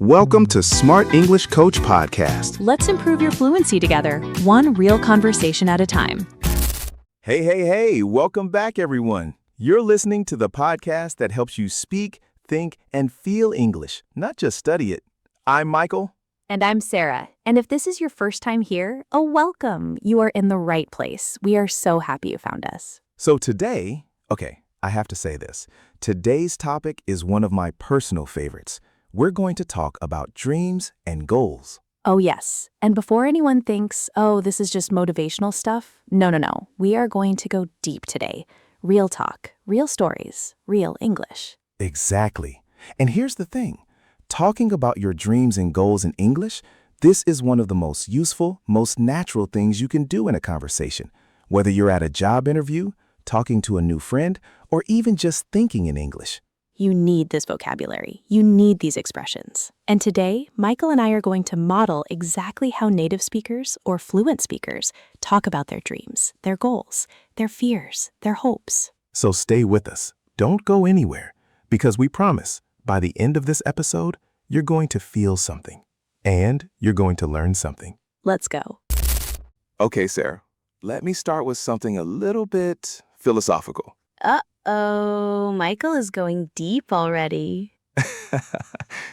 Welcome to Smart English Coach Podcast. Let's improve your fluency together, one real conversation at a time. Hey, welcome back, everyone. You're listening to the podcast that helps you speak, think, and feel English, not just study it. I'm Michael. And I'm Sarah. And if this is your first time here, welcome. You are in the right place. We are so happy you found us. So today, I have to say this. Today's topic is one of my personal favorites. We're going to talk about dreams and goals. Oh, yes. And before anyone thinks, this is just motivational stuff, no. We are going to go deep today. Real talk, real stories, real English. Exactly. And here's the thing. Talking about your dreams and goals in English, this is one of the most useful, most natural things you can do in a conversation. Whether you're at a job interview, talking to a new friend, or even just thinking in English. You need this vocabulary. You need these expressions. And today, Michael and I are going to model exactly how native speakers or fluent speakers talk about their dreams, their goals, their fears, their hopes. So stay with us. Don't go anywhere, because we promise, by the end of this episode, you're going to feel something. And you're going to learn something. Let's go. Okay, Sarah, let me start with something a little bit philosophical. Michael is going deep already.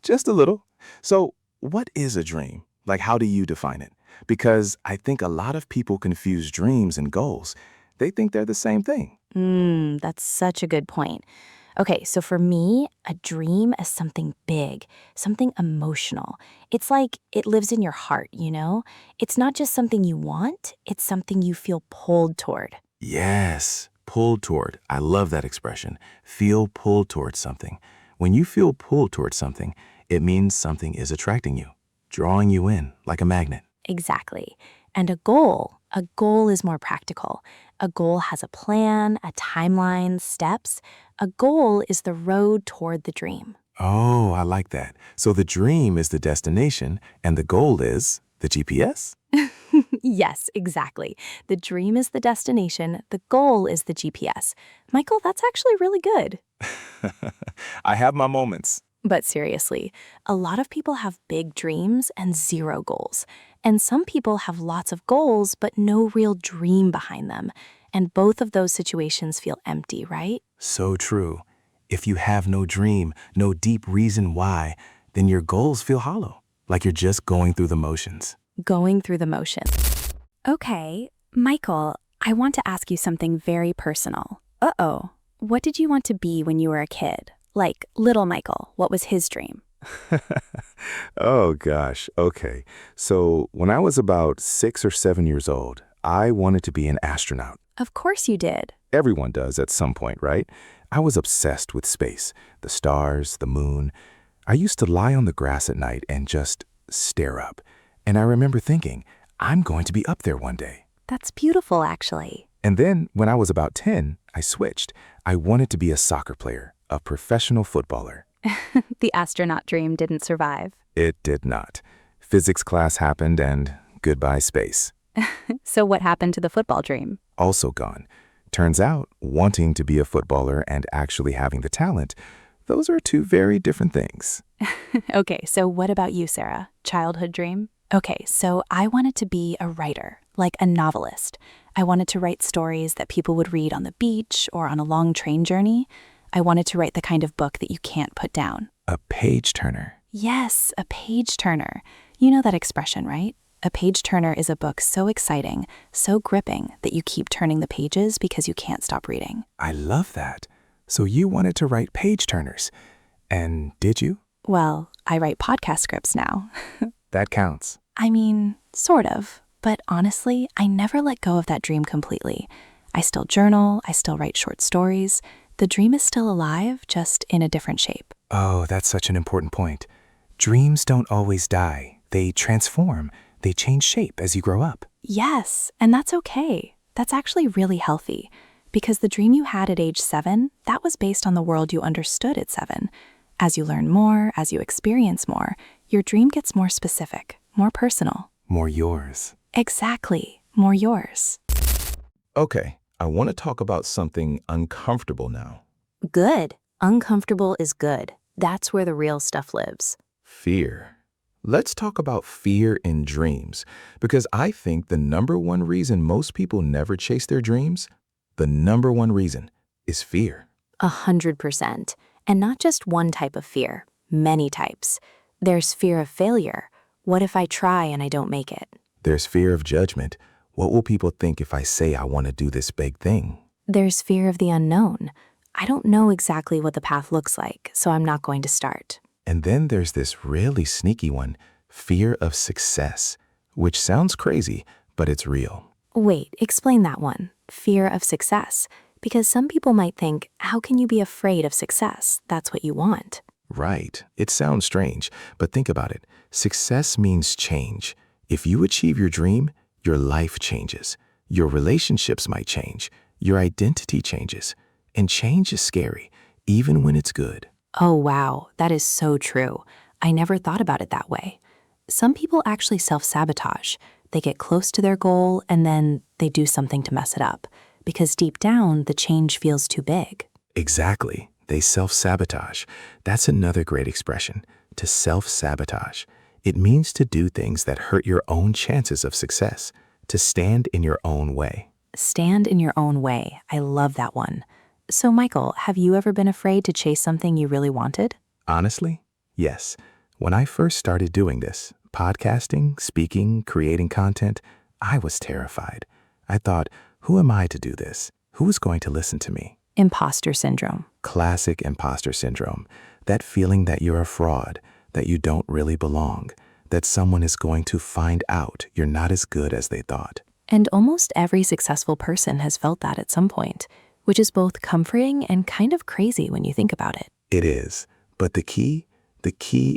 Just a little. So, what is a dream? Like, how do you define it? Because I think a lot of people confuse dreams and goals. They think they're the same thing. That's such a good point. Okay, so for me, a dream is something big, something emotional. It's like it lives in your heart, you know? It's not just something you want, it's something you feel pulled toward. Yes, pulled toward. I love that expression. Feel pulled towards something. When you feel pulled towards something, it means something is attracting you, drawing you in like a magnet. Exactly. And a goal is more practical. A goal has a plan, a timeline, steps. A goal is the road toward the dream. Oh, I like that. So the dream is the destination and the goal is the GPS? Yes, exactly. The dream is the destination. The goal is the GPS. Michael, that's actually really good. I have my moments. But seriously, a lot of people have big dreams and zero goals. And some people have lots of goals, but no real dream behind them. And both of those situations feel empty, right? So true. If you have no dream, no deep reason why, then your goals feel hollow, like you're just going through the motions. Going through the motions. Okay, Michael, I want to ask you something very personal. What did you want to be when you were a kid? Like, little Michael, what was his dream? Oh, gosh. Okay. So when I was about 6 or 7 years old, I wanted to be an astronaut. Of course you did. Everyone does at some point, right? I was obsessed with space, the stars, the moon. I used to lie on the grass at night and just stare up. And I remember thinking, I'm going to be up there one day. That's beautiful, actually. And then when I was about 10, I switched. I wanted to be a soccer player, a professional footballer. The astronaut dream didn't survive. It did not. Physics class happened and goodbye space. So what happened to the football dream? Also gone. Turns out, wanting to be a footballer and actually having the talent, those are two very different things. Okay, so what about you, Sarah? Childhood dream? Okay, so I wanted to be a writer, like a novelist. I wanted to write stories that people would read on the beach or on a long train journey. I wanted to write the kind of book that you can't put down. A page turner. Yes, a page turner. You know that expression, right? A page turner is a book so exciting, so gripping, that you keep turning the pages because you can't stop reading. I love that. So you wanted to write page turners. And did you? Well, I write podcast scripts now. That counts. I mean, sort of. But honestly, I never let go of that dream completely. I still journal, I still write short stories. The dream is still alive, just in a different shape. Oh, that's such an important point. Dreams don't always die. They transform. They change shape as you grow up. Yes, and that's okay. That's actually really healthy. Because the dream you had at age 7, that was based on the world you understood at 7. As you learn more, as you experience more, your dream gets more specific, more personal. More yours. Exactly, more yours. Okay, I want to talk about something uncomfortable now. Good. Uncomfortable is good. That's where the real stuff lives. Fear. Let's talk about fear in dreams, because I think the number one reason most people never chase their dreams, the number one reason is fear. 100%. And not just one type of fear, many types. There's fear of failure. What if I try and I don't make it? There's fear of judgment. What will people think if I say I want to do this big thing? There's fear of the unknown. I don't know exactly what the path looks like, so I'm not going to start. And then there's this really sneaky one, fear of success, which sounds crazy, but it's real. Wait, explain that one. Fear of success. Because some people might think, how can you be afraid of success? That's what you want. Right. It sounds strange, but think about it. Success means change. If you achieve your dream, your life changes. Your relationships might change. Your identity changes. And change is scary, even when it's good. Oh, wow. That is so true. I never thought about it that way. Some people actually self-sabotage. They get close to their goal and then they do something to mess it up. Because deep down, the change feels too big. Exactly. They self-sabotage. That's another great expression, to self-sabotage. It means to do things that hurt your own chances of success, to stand in your own way. Stand in your own way. I love that one. So, Michael, have you ever been afraid to chase something you really wanted? Honestly, yes. When I first started doing this, podcasting, speaking, creating content, I was terrified. I thought, who am I to do this? Who is going to listen to me? Imposter syndrome. Classic imposter syndrome. That feeling that you're a fraud, that you don't really belong, that someone is going to find out you're not as good as they thought. And almost every successful person has felt that at some point, which is both comforting and kind of crazy when you think about it. It is. But the key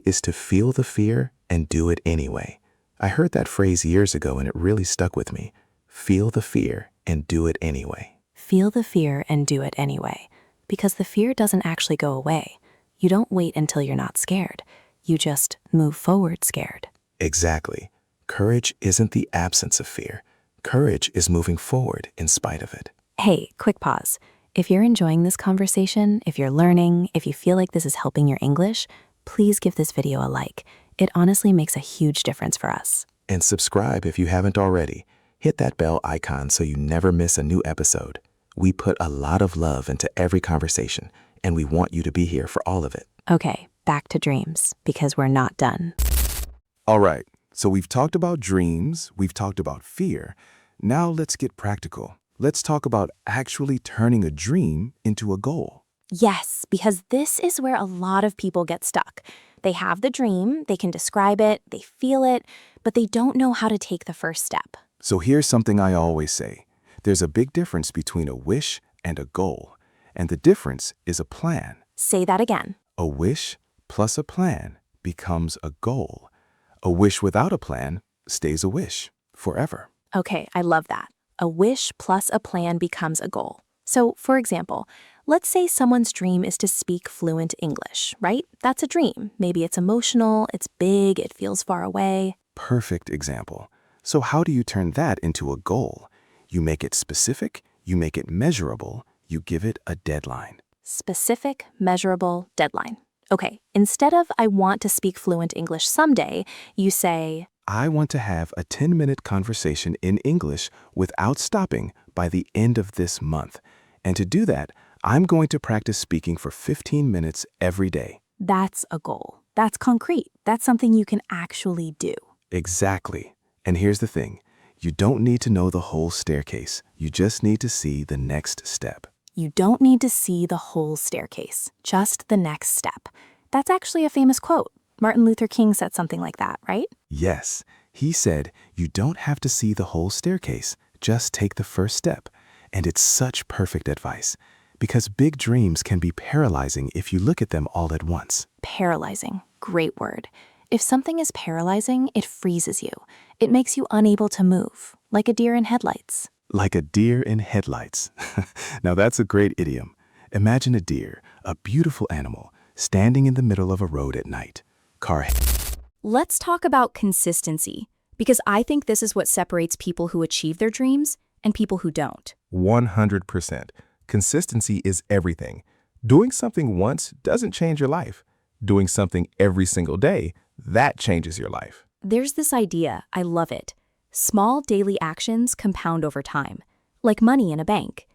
is to feel the fear and do it anyway. I heard that phrase years ago and it really stuck with me. Feel the fear and do it anyway. Feel the fear and do it anyway. Because the fear doesn't actually go away. You don't wait until you're not scared. You just move forward scared. Exactly. Courage isn't the absence of fear. Courage is moving forward in spite of it. Hey, quick pause. If you're enjoying this conversation, if you're learning, if you feel like this is helping your English, please give this video a like. It honestly makes a huge difference for us. And subscribe if you haven't already. Hit that bell icon so you never miss a new episode. We put a lot of love into every conversation, and we want you to be here for all of it. Okay, back to dreams, because we're not done. All right, so we've talked about dreams, we've talked about fear. Now let's get practical. Let's talk about actually turning a dream into a goal. Yes, because this is where a lot of people get stuck. They have the dream, they can describe it, they feel it, but they don't know how to take the first step. So here's something I always say. There's a big difference between a wish and a goal, and the difference is a plan. Say that again. A wish plus a plan becomes a goal. A wish without a plan stays a wish forever. Okay, I love that. A wish plus a plan becomes a goal. So, for example, let's say someone's dream is to speak fluent English, right? That's a dream. Maybe it's emotional, it's big, it feels far away. Perfect example. So how do you turn that into a goal? You make it specific, you make it measurable, you give it a deadline. Specific, measurable, deadline. Okay, instead of I want to speak fluent English someday, you say, I want to have a 10-minute conversation in English without stopping by the end of this month. And to do that, I'm going to practice speaking for 15 minutes every day. That's a goal. That's concrete. That's something you can actually do. Exactly. And here's the thing. You don't need to know the whole staircase. You just need to see the next step. You don't need to see the whole staircase, just the next step. That's actually a famous quote. Martin Luther King said something like that, right? Yes. He said, you don't have to see the whole staircase. Just take the first step. And it's such perfect advice. Because big dreams can be paralyzing if you look at them all at once. Paralyzing. Great word. If something is paralyzing, it freezes you. It makes you unable to move, like a deer in headlights. Like a deer in headlights. Now that's a great idiom. Imagine a deer, a beautiful animal, standing in the middle of a road at night. Let's talk about consistency, because I think this is what separates people who achieve their dreams and people who don't. 100%. Consistency is everything. Doing something once doesn't change your life. Doing something every single day That changes your life. There's this idea, I love it. Small daily actions compound over time, like money in a bank.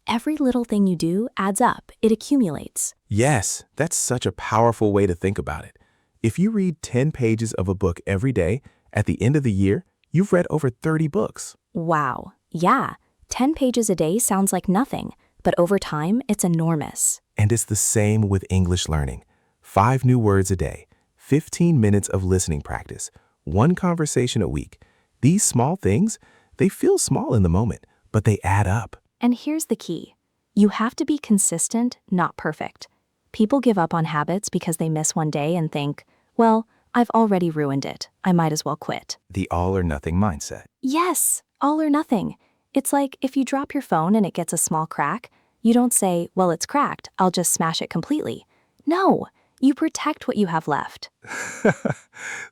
Every little thing you do adds up, it accumulates. Yes, that's such a powerful way to think about it. If you read 10 pages of a book every day, at the end of the year, you've read over 30 books. Wow, yeah, 10 pages a day sounds like nothing, but over time, it's enormous. And it's the same with English learning. 5 new words a day, 15 minutes of listening practice, 1 conversation a week. These small things, they feel small in the moment, but they add up. And here's the key. You have to be consistent, not perfect. People give up on habits because they miss one day and think, well, I've already ruined it. I might as well quit. The all or nothing mindset. Yes, all or nothing. It's like if you drop your phone and it gets a small crack, you don't say, well, it's cracked, I'll just smash it completely. No, you protect what you have left.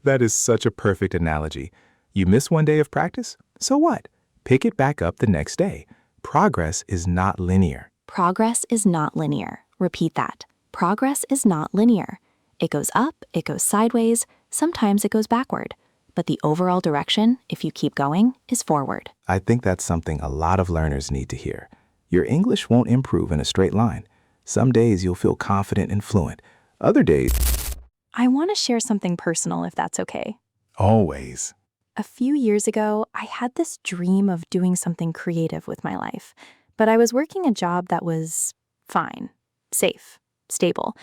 That is such a perfect analogy. You miss one day of practice? So what? Pick it back up the next day. Progress is not linear. Progress is not linear. Repeat that. Progress is not linear. It goes up, it goes sideways, sometimes it goes backward. But the overall direction, if you keep going, is forward. I think that's something a lot of learners need to hear. Your English won't improve in a straight line. Some days you'll feel confident and fluent. Other days, I want to share something personal if that's okay. always. A few years ago, I had this dream of doing something creative with my life, but I was working a job that was fine, safe, stable,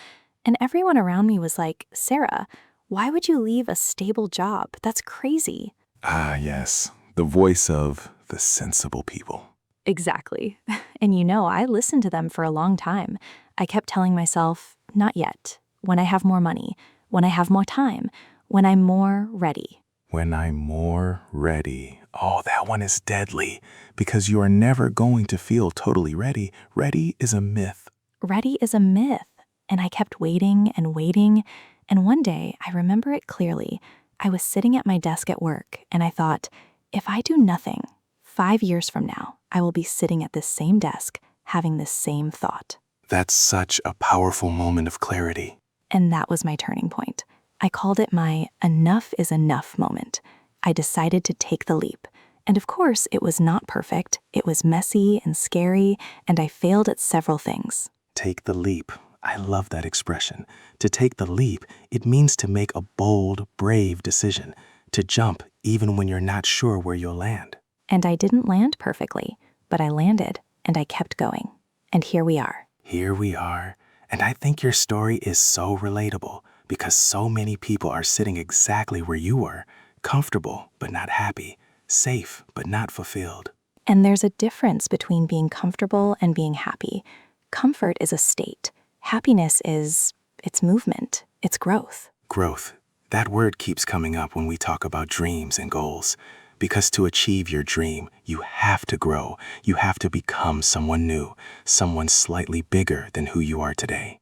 and everyone around me was like, Sarah, why would you leave a stable job? That's crazy. Ah, yes. The voice of the sensible people. Exactly. And I listened to them for a long time. I kept telling myself, not yet. When I have more money, when I have more time, when I'm more ready. When I'm more ready. Oh, that one is deadly because you are never going to feel totally ready. Ready is a myth. Ready is a myth. And I kept waiting and waiting. And one day, I remember it clearly. I was sitting at my desk at work and I thought, if I do nothing, 5 years from now, I will be sitting at this same desk having this same thought. That's such a powerful moment of clarity. And that was my turning point. I called it my enough is enough moment. I decided to take the leap. And of course, it was not perfect. It was messy and scary, and I failed at several things. Take the leap. I love that expression. To take the leap, it means to make a bold, brave decision. To jump even when you're not sure where you'll land. And I didn't land perfectly, but I landed, and I kept going. And here we are. Here we are. And I think your story is so relatable because so many people are sitting exactly where you were, comfortable but not happy, safe but not fulfilled. And there's a difference between being comfortable and being happy. Comfort is a state. Happiness it's movement, it's growth. Growth. That word keeps coming up when we talk about dreams and goals. Because to achieve your dream, you have to grow. You have to become someone new, someone slightly bigger than who you are today.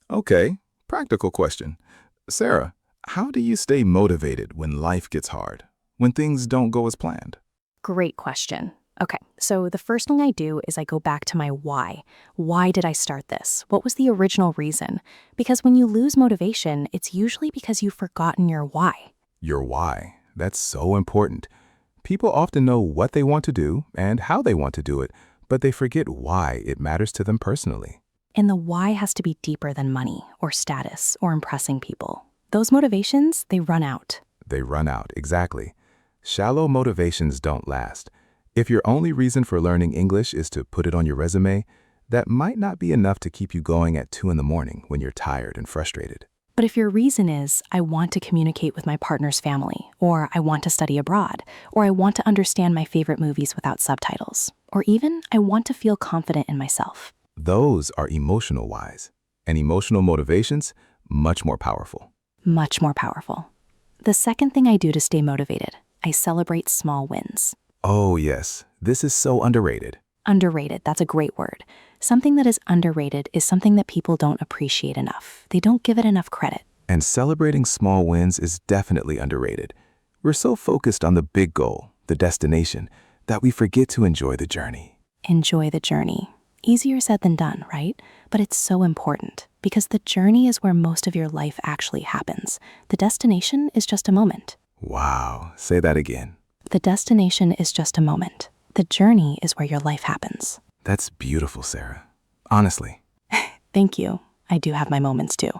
Okay, practical question. Sarah, how do you stay motivated when life gets hard, when things don't go as planned? Great question. Okay, so the first thing I do is I go back to my why. Why did I start this? What was the original reason? Because when you lose motivation, it's usually because you've forgotten your why. Your why. That's so important. People often know what they want to do and how they want to do it, but they forget why it matters to them personally. And the why has to be deeper than money or status or impressing people. Those motivations, they run out. They run out, exactly. Shallow motivations don't last. If your only reason for learning English is to put it on your resume, that might not be enough to keep you going at 2 a.m. when you're tired and frustrated. But if your reason is, I want to communicate with my partner's family, or I want to study abroad, or I want to understand my favorite movies without subtitles, or even I want to feel confident in myself. Those are emotional whys. And emotional motivations, much more powerful. Much more powerful. The second thing I do to stay motivated, I celebrate small wins. Oh yes, this is so underrated. Underrated, that's a great word. Something that is underrated is something that people don't appreciate enough. They don't give it enough credit. And celebrating small wins is definitely underrated. We're so focused on the big goal, the destination, that we forget to enjoy the journey. Enjoy the journey. Easier said than done, right? But it's so important because the journey is where most of your life actually happens. The destination is just a moment. Wow, say that again. The destination is just a moment. The journey is where your life happens. That's beautiful, Sarah. Honestly. Thank you. I do have my moments too.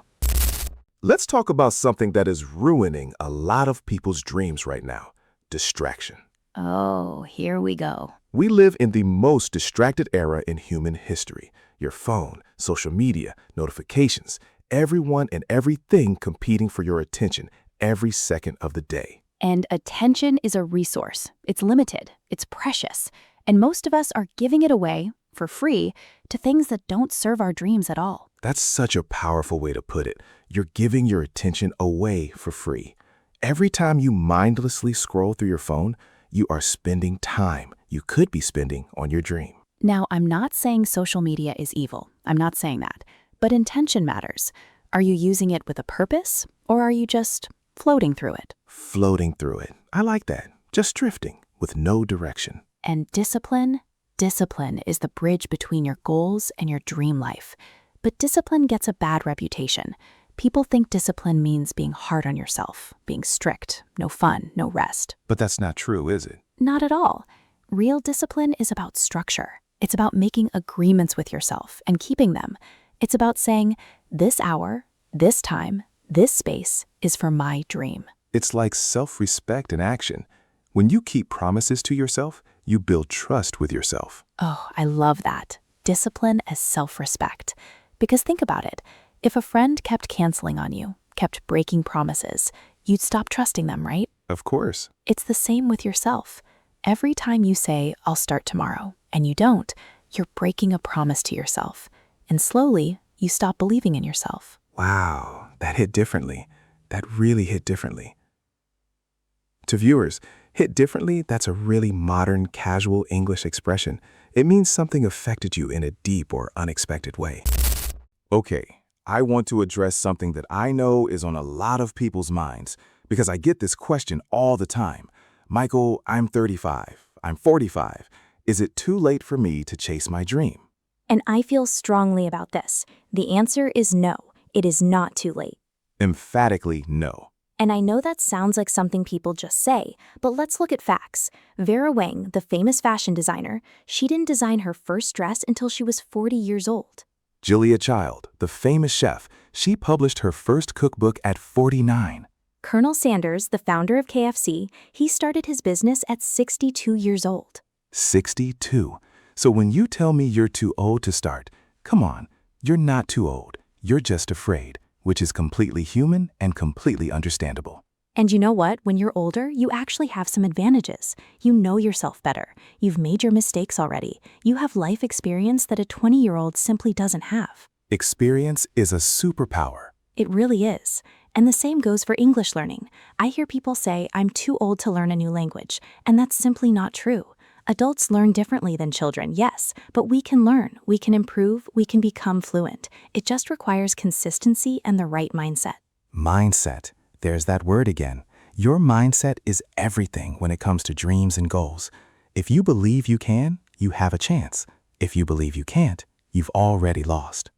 Let's talk about something that is ruining a lot of people's dreams right now: distraction. Oh, here we go. We live in the most distracted era in human history. Your phone, social media, notifications, everyone and everything competing for your attention every second of the day. And attention is a resource. It's limited. It's precious. And most of us are giving it away for free to things that don't serve our dreams at all. That's such a powerful way to put it. You're giving your attention away for free. Every time you mindlessly scroll through your phone, you are spending time you could be spending on your dream. Now, I'm not saying social media is evil. I'm not saying that. But intention matters. Are you using it with a purpose, or are you just floating through it? Floating through it. I like that. Just drifting with no direction. And discipline? Discipline is the bridge between your goals and your dream life. But discipline gets a bad reputation. People think discipline means being hard on yourself, being strict, no fun, no rest. But that's not true, is it? Not at all. Real discipline is about structure. It's about making agreements with yourself and keeping them. It's about saying, this hour, this time, this space is for my dream. It's like self-respect in action. When you keep promises to yourself, you build trust with yourself. Oh, I love that. Discipline as self-respect. Because think about it. If a friend kept canceling on you, kept breaking promises, you'd stop trusting them, right? Of course. It's the same with yourself. Every time you say, I'll start tomorrow, and you don't, you're breaking a promise to yourself. And slowly, you stop believing in yourself. Wow, that hit differently. That really hit differently. To viewers, hit differently, that's a really modern, casual English expression. It means something affected you in a deep or unexpected way. Okay, I want to address something that I know is on a lot of people's minds because I get this question all the time. Michael, I'm 35. I'm 45. Is it too late for me to chase my dream? And I feel strongly about this. The answer is no. It is not too late. Emphatically no. And I know that sounds like something people just say, but let's look at facts. Vera Wang, the famous fashion designer, she didn't design her first dress until she was 40 years old. Julia Child, the famous chef, she published her first cookbook at 49. Colonel Sanders, the founder of KFC, he started his business at 62 years old. 62. So when you tell me you're too old to start, come on, you're not too old. You're just afraid, which is completely human and completely understandable. And you know what? When you're older, you actually have some advantages. You know yourself better. You've made your mistakes already. You have life experience that a 20-year-old simply doesn't have. Experience is a superpower. It really is. And the same goes for English learning. I hear people say, I'm too old to learn a new language, and that's simply not true. Adults learn differently than children, yes, but we can learn, we can improve, we can become fluent. It just requires consistency and the right mindset. Mindset. There's that word again. Your mindset is everything when it comes to dreams and goals. If you believe you can, you have a chance. If you believe you can't, you've already lost.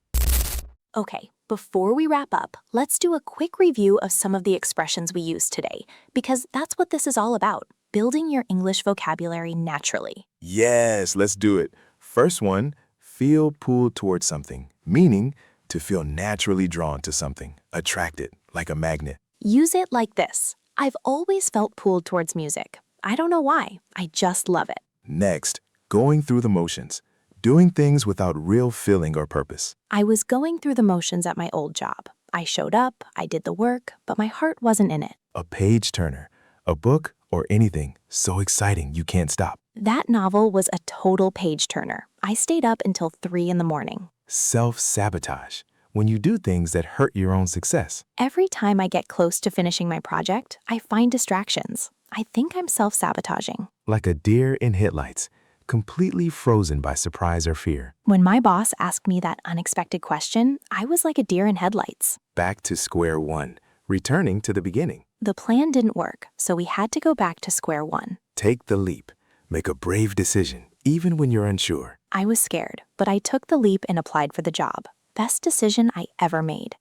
Okay, before we wrap up, let's do a quick review of some of the expressions we used today, because that's what this is all about, building your English vocabulary naturally. Yes, let's do it. First one, feel pulled towards something, meaning to feel naturally drawn to something, attracted, like a magnet. Use it like this. I've always felt pulled towards music. I don't know why, I just love it. Next, going through the motions, doing things without real feeling or purpose. I was going through the motions at my old job. I showed up, I did the work, but my heart wasn't in it. A page turner, a book, or anything so exciting you can't stop. That novel was a total page turner. I stayed up until 3 in the morning. Self-sabotage, when you do things that hurt your own success. Every time I get close to finishing my project, I find distractions. I think I'm self-sabotaging. Like a deer in headlights, completely frozen by surprise or fear. When my boss asked me that unexpected question, I was like a deer in headlights. Back to square one, returning to the beginning. The plan didn't work, so we had to go back to square one. Take the leap. Make a brave decision, even when you're unsure. I was scared, but I took the leap and applied for the job. Best decision I ever made.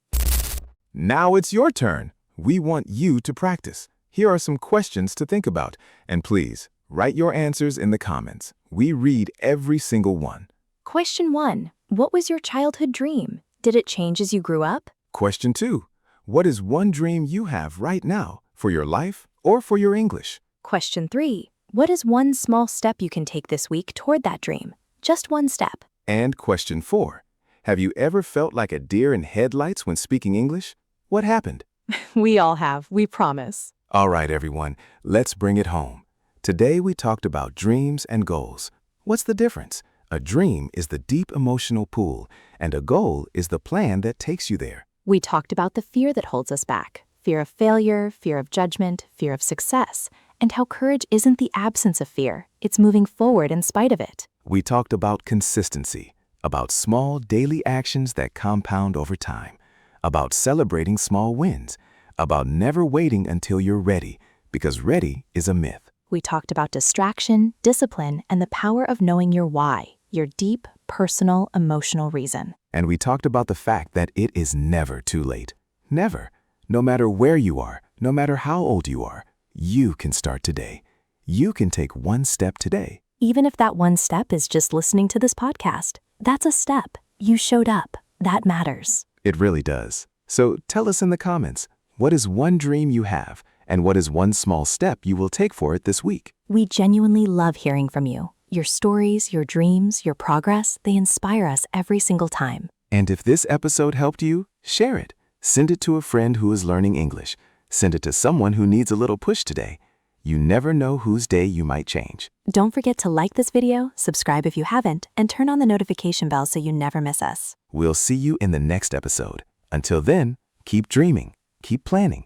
Now it's your turn. We want you to practice. Here are some questions to think about. And please, write your answers in the comments. We read every single one. Question 1. What was your childhood dream? Did it change as you grew up? Question 2. What is one dream you have right now for your life or for your English? Question 3. What is one small step you can take this week toward that dream? Just one step. And question 4. Have you ever felt like a deer in headlights when speaking English? What happened? We all have, we promise. All right, everyone, let's bring it home. Today we talked about dreams and goals. What's the difference? A dream is the deep emotional pool, and a goal is the plan that takes you there. We talked about the fear that holds us back. Fear of failure, fear of judgment, fear of success, and how courage isn't the absence of fear, it's moving forward in spite of it. We talked about consistency, about small daily actions that compound over time, about celebrating small wins, about never waiting until you're ready, because ready is a myth. We talked about distraction, discipline, and the power of knowing your why, your deep, personal, emotional reason. And we talked about the fact that it is never too late. Never. No matter where you are, no matter how old you are, you can start today. You can take one step today. Even if that one step is just listening to this podcast, that's a step. You showed up. That matters. It really does. So tell us in the comments, what is one dream you have, and what is one small step you will take for it this week? We genuinely love hearing from you. Your stories, your dreams, your progress, they inspire us every single time. And if this episode helped you, share it. Send it to a friend who is learning English. Send it to someone who needs a little push today. You never know whose day you might change. Don't forget to like this video, subscribe if you haven't, and turn on the notification bell so you never miss us. We'll see you in the next episode. Until then, keep dreaming, keep planning,